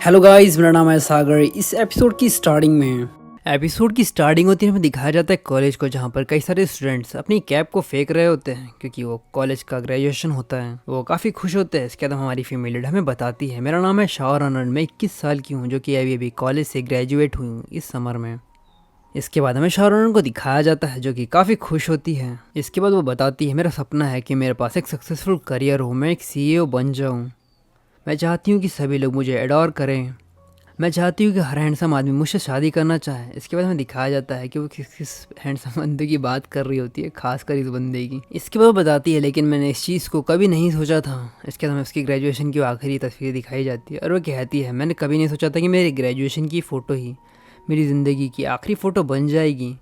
Hello guys, मेरा नाम है सागर। इस एपिसोड की स्टार्टिंग होती है, हमें दिखाया जाता है कॉलेज को, जहाँ पर कई सारे स्टूडेंट्स अपनी कैप को फेंक रहे होते हैं क्योंकि वो कॉलेज का ग्रेजुएशन होता है। वो काफ़ी खुश होते हैं। इसके बाद हमारी फीमेल लीड हमें बताती है, मेरा नाम है शावर आनंद, मैं 21 साल की हूँ, जो कि अभी कॉलेज से ग्रेजुएट हुई हूँ इस समर में। इसके बाद हमें शावर आनंद को दिखाया जाता है, जो कि काफ़ी खुश होती है। इसके बाद वो बताती है, मेरा सपना है कि मेरे पास एक सक्सेसफुल करियर हो, मैं एक CEO बन जाऊँ। मैं चाहती हूँ कि सभी लोग मुझे एडोर करें। मैं चाहती हूँ कि हर हैंडसम आदमी मुझसे शादी करना चाहे। इसके बाद हमें दिखाया जाता है कि वो किस हैंडसम बंदे की बात कर रही होती है, खासकर इस बंदे की। इसके बाद वो बताती है, लेकिन मैंने इस चीज़ को कभी नहीं सोचा था। इसके बाद हमें उसकी ग्रेजुएशन की आखिरी तस्वीर दिखाई जाती है और वो कहती है, मैंने कभी नहीं सोचा था कि मेरी ग्रेजुएशन की फ़ोटो ही मेरी ज़िंदगी की आखिरी फ़ोटो बन जाएगी।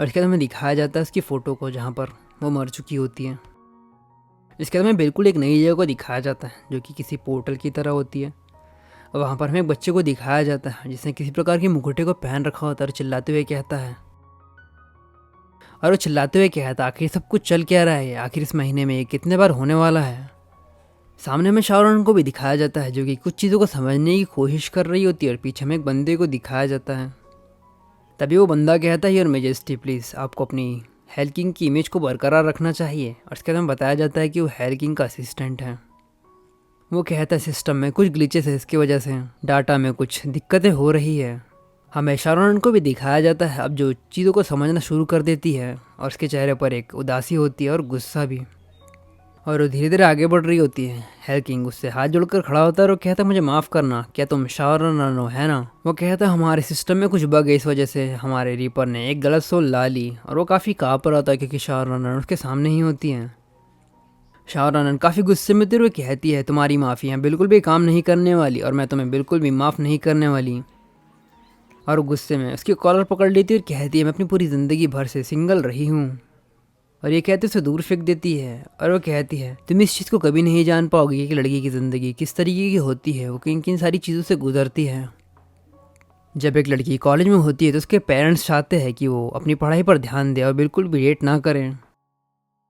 और इसके बाद हमें दिखाया जाता है उसकी फ़ोटो को, जहाँ पर वो मर चुकी होती है। इसके बाद हमें बिल्कुल एक नई जगह को दिखाया जाता है, जो कि किसी पोर्टल की तरह होती है। और वहाँ पर हमें एक बच्चे को दिखाया जाता है जिसने किसी प्रकार के मुखौटे को पहन रखा होता है और चिल्लाते हुए कहता है, आखिर सब कुछ चल क्या रहा है, आखिर इस महीने में ये कितने बार होने वाला है। सामने में शाहरुख को भी दिखाया जाता है, जो कि कुछ चीज़ों को समझने की कोशिश कर रही होती है, और पीछे में एक बंदे को दिखाया जाता है। तभी वो बंदा कहता है, योर मेजेस्टी प्लीज़, आपको अपनी हेल किंग की इमेज को बरकरार रखना चाहिए। और इसके बाद हमें बताया जाता है कि वो हेल किंग का असिस्टेंट है। वो कहता है, सिस्टम में कुछ ग्लिचेस है, इसकी वजह से डाटा में कुछ दिक्कतें हो रही है। हमें शारोन को भी दिखाया जाता है अब जो चीज़ों को समझना शुरू कर देती है, और उसके चेहरे पर एक उदासी होती है और गुस्सा भी। और वो धीरे धीरे आगे बढ़ रही होती है। हेल किंग उससे हाथ जोड़कर खड़ा होता है और वो कहता है, मुझे माफ़ करना, क्या तुम शारोन हो, है ना? वो कहता है, हमारे सिस्टम में कुछ बग है, इस वजह से हमारे रीपर ने एक गलत सोल ला ली। और वो काफ़ी काँप रहा होता है क्योंकि शारोन उसके सामने ही होती हैं। शाहरुख काफ़ी गुस्से में हुए कहती है, तुम्हारी माफ़ियाँ बिल्कुल भी काम नहीं करने वाली और मैं तुम्हें बिल्कुल भी माफ़ नहीं करने वाली। और वो गुस्से में उसकी कॉलर पकड़ लेती है और कहती है, मैं अपनी पूरी ज़िंदगी भर से सिंगल रही हूँ। और ये कहते उसे दूर फेंक देती है। और वो कहती है, तुम इस चीज़ को कभी नहीं जान पाओगी कि लड़की की ज़िंदगी किस तरीके की होती है, वो किन किन सारी चीज़ों से गुजरती है। जब एक लड़की कॉलेज में होती है तो उसके पेरेंट्स चाहते हैं कि वो अपनी पढ़ाई पर ध्यान दे और बिल्कुल भी लेट ना करें।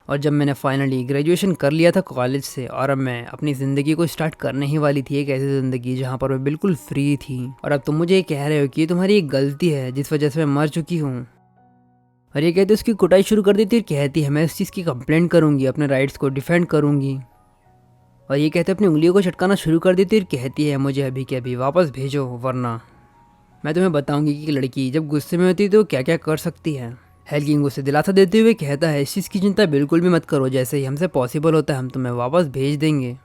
और जब मैंने फाइनली ग्रेजुएशन कर लिया था कॉलेज से, और अब मैं अपनी ज़िंदगी को स्टार्ट करने ही वाली थी, एक ऐसी ज़िंदगी जहाँ पर मैं बिल्कुल फ्री थी। और अब तुम मुझे ये कह रहे हो कि ये तुम्हारी एक गलती है जिस वजह से मैं मर चुकी हूँ। और ये कहती उसकी कुटाई शुरू कर देती है और कहती है, मैं इस चीज़ की कंप्लेंट करूँगी, अपने राइट्स को डिफेंड करूँगी। और ये कहते अपनी उंगलियों को चटकाना शुरू कर देती है और कहती है, मुझे अभी के अभी वापस भेजो, वरना मैं तुम्हें बताऊँगी कि लड़की जब गुस्से में होती है तो क्या क्या कर सकती है। हेल किंग उसे दिलासा देते हुए कहता है, इस चीज़ की चिंता बिल्कुल भी मत करो, जैसे ही हमसे पॉसिबल होता है हम तुम्हें वापस भेज देंगे।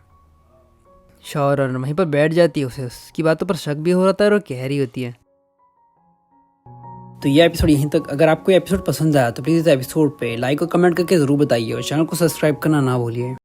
शावर वहीं पर बैठ जाती है, उसे उसकी बातों पर शक भी हो रहा था और वो कह रही होती है। तो ये एपिसोड यहीं तक। अगर आपको एपिसोड पसंद आया तो प्लीज़ इस एपिसोड पे लाइक और कमेंट करके ज़रूर बताइए और चैनल को सब्सक्राइब करना ना भूलिए।